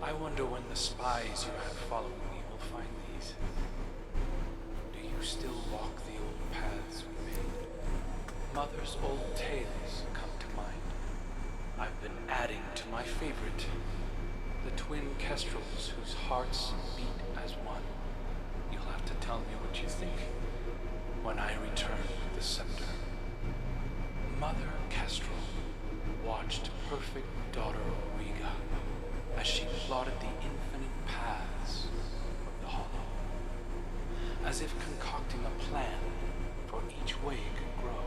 I wonder when the spies you have following me will find these. Do you still walk the old paths we made? Mother's old tales come to mind. I've been adding to my favorite, the twin kestrels whose hearts beat as one. You'll have to tell me what you think when I return with the scepter. Mother Kestrel watched perfect daughter Rega as she plotted the infinite paths of the hollow, as if concocting a plan for each way it could grow.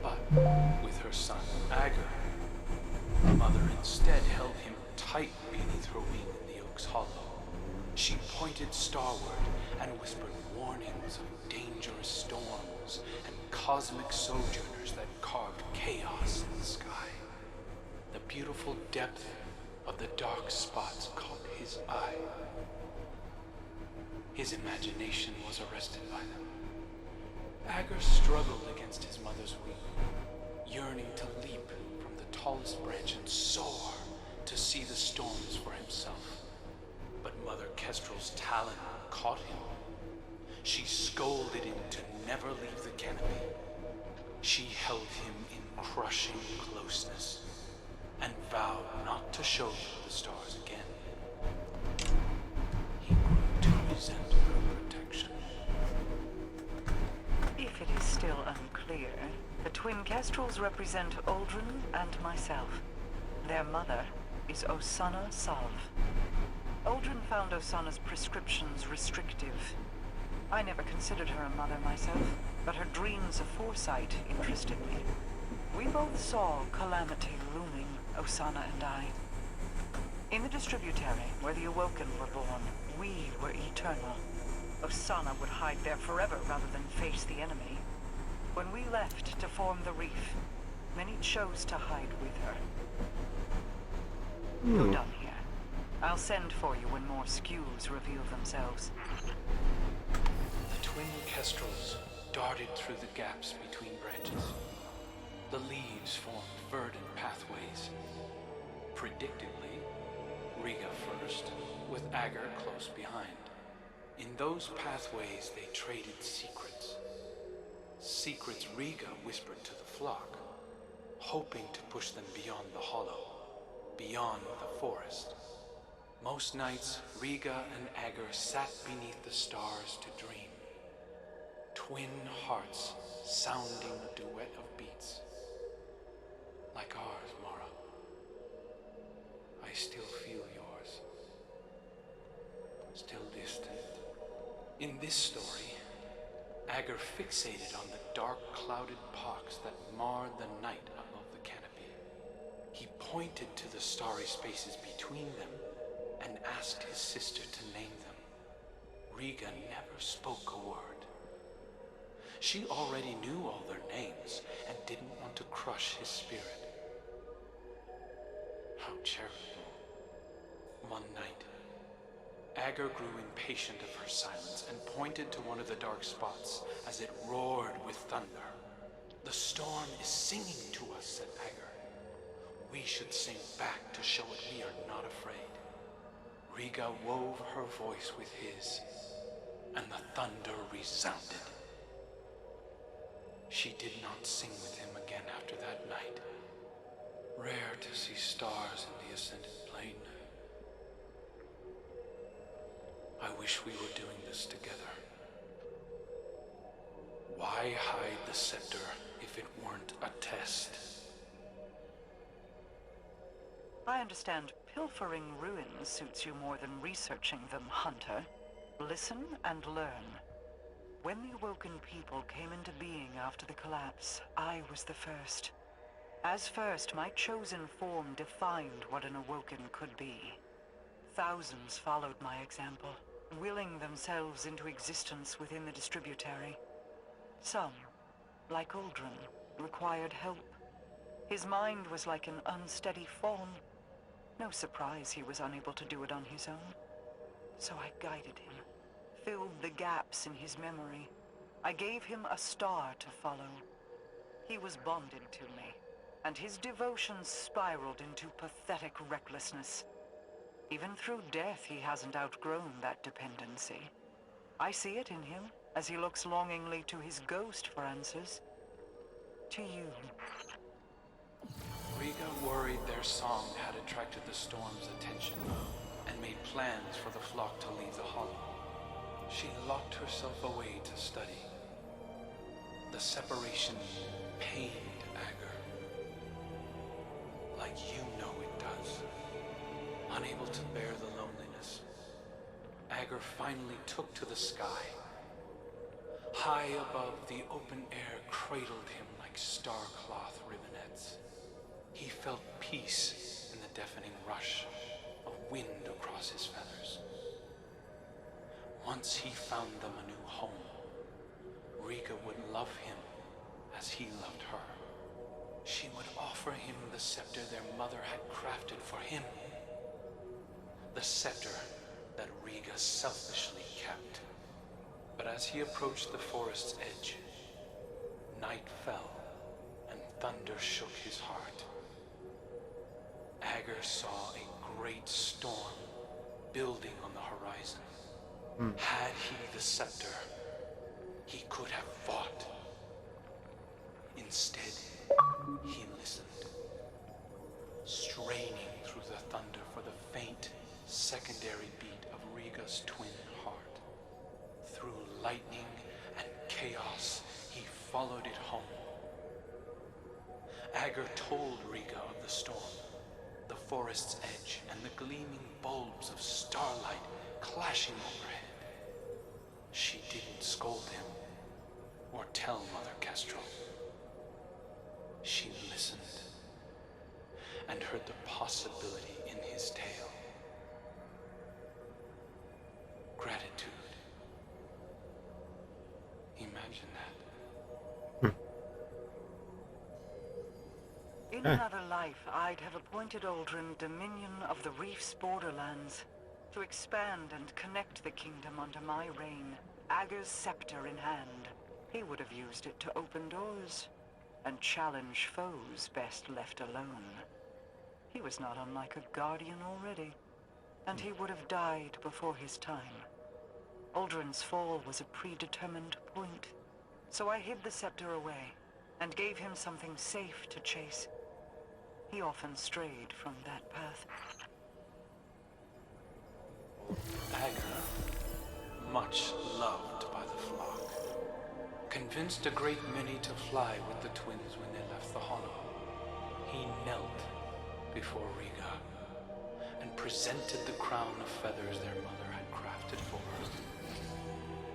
But with her son Ager, Mother instead held him tight beneath her wing in the oak's hollow. She pointed starward and whispered warnings of dangerous storms and cosmic sojourners that carved chaos in the sky. The beautiful depth of the dark spots caught his eye. His imagination was arrested by them. Ager struggled against his mother's wing, yearning to leap from the tallest branch and soar to see the storms for himself. But Mother Kestrel's talon caught him. She scolded him to never leave the canopy. She held him in crushing closeness and vowed not to show him the stars again. He grew to resent her protection. If it is still unclear, the twin kestrels represent Aldrin and myself. Their mother is Osana Salve. Aldrin found Osana's prescriptions restrictive. I never considered her a mother myself, but her dreams of foresight interested me. We both saw calamity looming, Osana and I. In the distributary, where the Awoken were born, we were eternal. Osana would hide there forever rather than face the enemy. When we left to form the reef, many chose to hide with her. You're done here. I'll send for you when more skews reveal themselves. The twin kestrels darted through the gaps between branches. The leaves formed verdant pathways. Predictably, Rega first, with Ager close behind. In those pathways they traded secrets. Secrets Rega whispered to the flock, hoping to push them beyond the hollow, beyond the forest. Most nights, Rega and Ager sat beneath the stars to dream. Twin hearts sounding a duet of beats. Like ours, Mara. I still feel yours. Still distant. In this story, Ager fixated on the dark clouded pox that marred the night above the canopy. He pointed to the starry spaces between them and asked his sister to name them. Rega never spoke a word. She already knew all their names and didn't want to crush his spirit. How charitable. One night, Ager grew impatient of her silence and pointed to one of the dark spots as it roared with thunder. The storm is singing to us, said Ager. We should sing back to show it we are not afraid. Rega wove her voice with his, and the thunder resounded. She did not sing with him again after that night. Rare to see stars in the ascended plane. I wish we were doing this together. Why hide the scepter if it weren't a test? I understand pilfering ruins suits you more than researching them, Hunter. Listen and learn. When the Awoken people came into being after the collapse, I was the first. As first, my chosen form defined what an Awoken could be. Thousands followed my example, willing themselves into existence within the distributary. Some, like Aldrin, required help. His mind was like an unsteady fawn. No surprise he was unable to do it on his own. So I guided him, filled the gaps in his memory. I gave him a star to follow. He was bonded to me, and his devotion spiraled into pathetic recklessness. Even through death, he hasn't outgrown that dependency. I see it in him, as he looks longingly to his ghost for answers. To you. Rega worried their song had attracted the storm's attention and made plans for the flock to leave the hollow. She locked herself away to study. The separation pained Ager, like you know it does. Unable to bear the loneliness, Ager finally took to the sky. High above, the open air cradled him like star-cloth ribbonettes. He felt peace in the deafening rush of wind across his feathers. Once he found them a new home, Rega would love him as he loved her. She would offer him the scepter their mother had crafted for him. The scepter that Rega selfishly kept. But as he approached the forest's edge, night fell and thunder shook his heart. Ager saw a great storm building on the horizon. Had he the scepter, he could have fought. Instead, he listened, straining through the thunder for the faint, secondary beat of Rega's twin heart. Through lightning and chaos, he followed it home. Ager told Rega of the storm, the forest's edge, and the gleaming bulbs of starlight clashing overhead. She didn't scold him or tell Mother Kestrel. She listened and heard the possibility in his tale. Gratitude. Imagine that. In another life, I'd have appointed Aldrin Dominion of the Reef's borderlands to expand and connect the kingdom under my reign, Ager's scepter in hand. He would have used it to open doors and challenge foes best left alone. He was not unlike a guardian already, and he would have died before his time. Aldrin's fall was a predetermined point, so I hid the scepter away and gave him something safe to chase. He often strayed from that path. Ager, much loved by the flock, convinced a great many to fly with the twins when they left the hollow. He knelt before Rega and presented the crown of feathers their mother had crafted for her,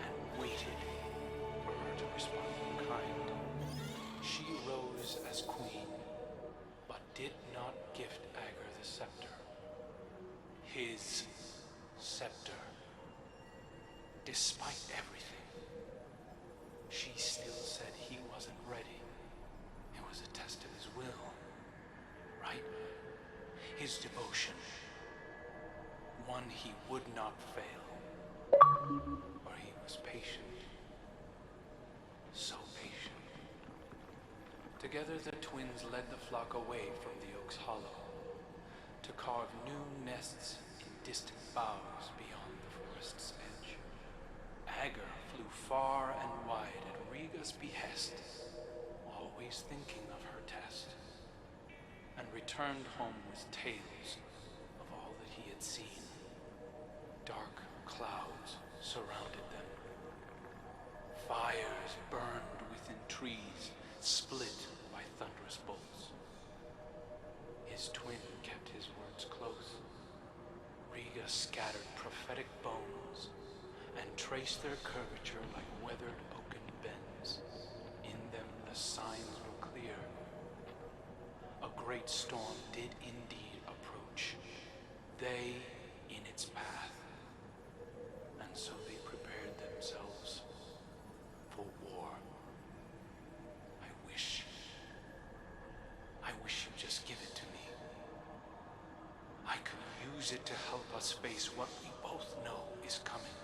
and waited for her to respond in kind. She rose as queen, but did not gift Ager the scepter. His scepter. Despite everything, she still said he wasn't ready. It was a test of his will, right? His devotion. One he would not fail. For he was patient. So patient. Together the twins led the flock away from the oak's hollow to carve new nests in distant boughs beyond the forest's edge. Ager flew far and wide at Rega's behest, always thinking of her test, and returned home with tales of all that he had seen. Dark clouds surrounded them. Fires burned within trees, split by thunderous bolts. His twin kept his words close. Rega scattered prophetic bones and traced their curvature like weathered oaken bends. In them the signs were clear. A great storm did indeed approach, they in its path, and so they prepared themselves for war. I wish you'd just give it to me. I could use it to help us face what we both know is coming.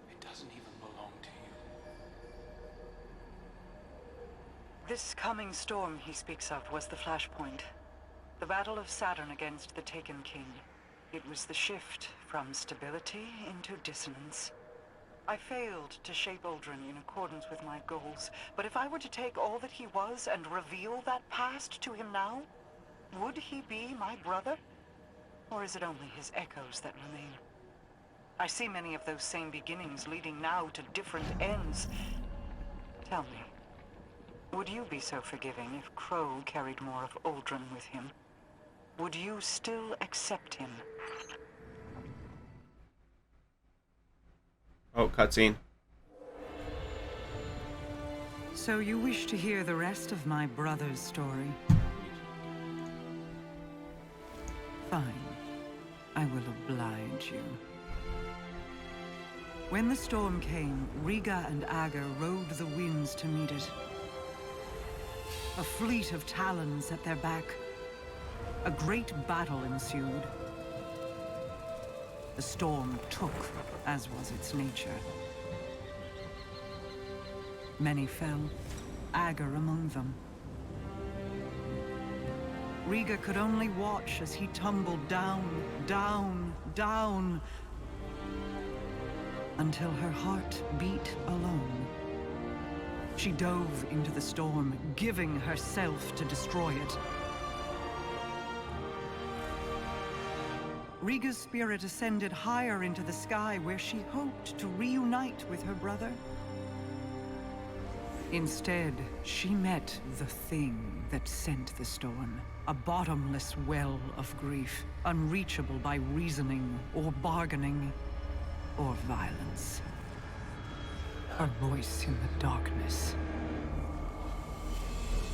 It doesn't even belong to you. This coming storm he speaks of was the flashpoint. The Battle of Saturn against the Taken King. It was the shift from stability into dissonance. I failed to shape Uldren in accordance with my goals, but if I were to take all that he was and reveal that past to him now, would he be my brother? Or is it only his echoes that remain? I see many of those same beginnings leading now to different ends. Tell me, would you be so forgiving if Crow carried more of Uldren with him? Would you still accept him? Oh, cutscene. So you wish to hear the rest of my brother's story? Fine. I will oblige you. When the storm came, Rega and Ager rode the winds to meet it. A fleet of talons at their back. A great battle ensued. The storm took, as was its nature. Many fell, Ager among them. Rega could only watch as he tumbled down, down, down, until her heart beat alone. She dove into the storm, giving herself to destroy it. Rega's spirit ascended higher into the sky, where she hoped to reunite with her brother. Instead, she met the thing that sent the storm. A bottomless well of grief, unreachable by reasoning or bargaining or violence. Her voice in the darkness.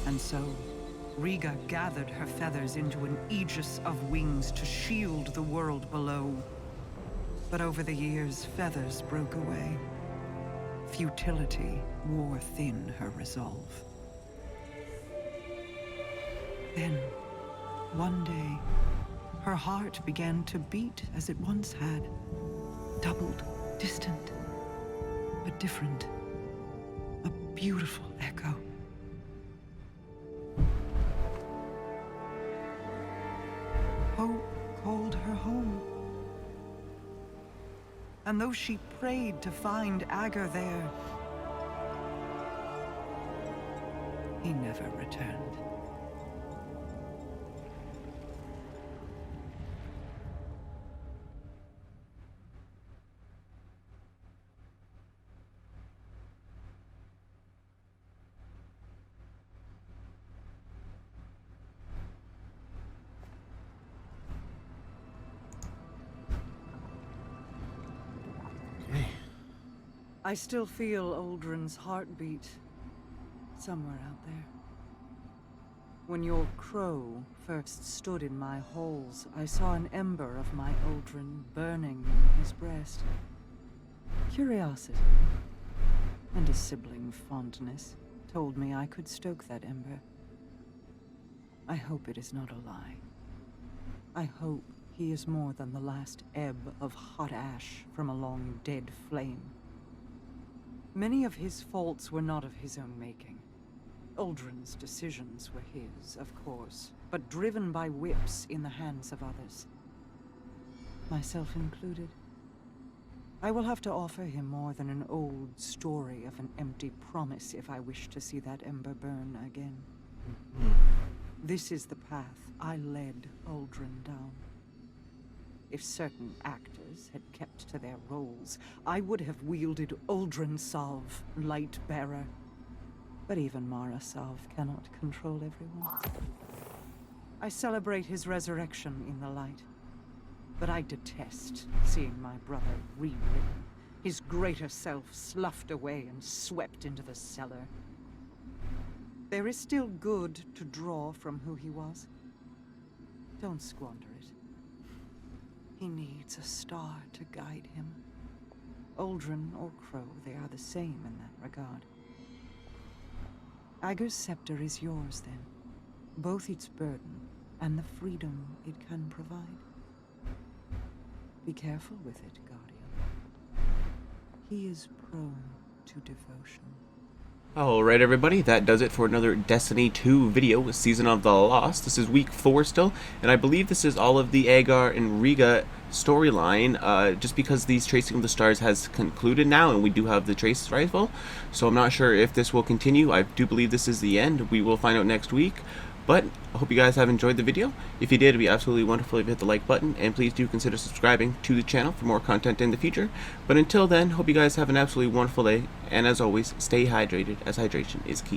And so, Rega gathered her feathers into an aegis of wings to shield the world below. But over the years, feathers broke away. Futility wore thin her resolve. Then, one day, her heart began to beat as it once had. Doubled, distant, but different. A beautiful echo. Hope called her home. And though she prayed to find Ager there, he never returned. I still feel Uldren's heartbeat somewhere out there. When your crow first stood in my halls, I saw an ember of my Uldren burning in his breast. Curiosity and a sibling fondness told me I could stoke that ember. I hope it is not a lie. I hope he is more than the last ebb of hot ash from a long dead flame. Many of his faults were not of his own making. Uldren's decisions were his, of course, but driven by whips in the hands of others. Myself included. I will have to offer him more than an old story of an empty promise if I wish to see that ember burn again. This is the path I led Uldren down. If certain actors had kept to their roles, I would have wielded Uldren Salve, Light Bearer. But even Mara Salve cannot control everyone. I celebrate his resurrection in the light. But I detest seeing my brother rewritten, his greater self sloughed away and swept into the cellar. There is still good to draw from who he was. Don't squander it. He needs a star to guide him. Uldren or Crow, they are the same in that regard. Ager's scepter is yours, then. Both its burden and the freedom it can provide. Be careful with it, Guardian. He is prone to devotion. Alright everybody, that does it for another Destiny 2 video, Season of the Lost. This is week 4 still, and I believe this is all of the Ager and Rega storyline, just because these Tracing of the Stars has concluded now, and we do have the Trace rifle, so I'm not sure if this will continue. I do believe this is the end. We will find out next week, but I hope you guys have enjoyed the video. If you did, it'd be absolutely wonderful if you hit the like button, and please do consider subscribing to the channel for more content in the future. But until then, hope you guys have an absolutely wonderful day, and as always, stay hydrated, as hydration is key.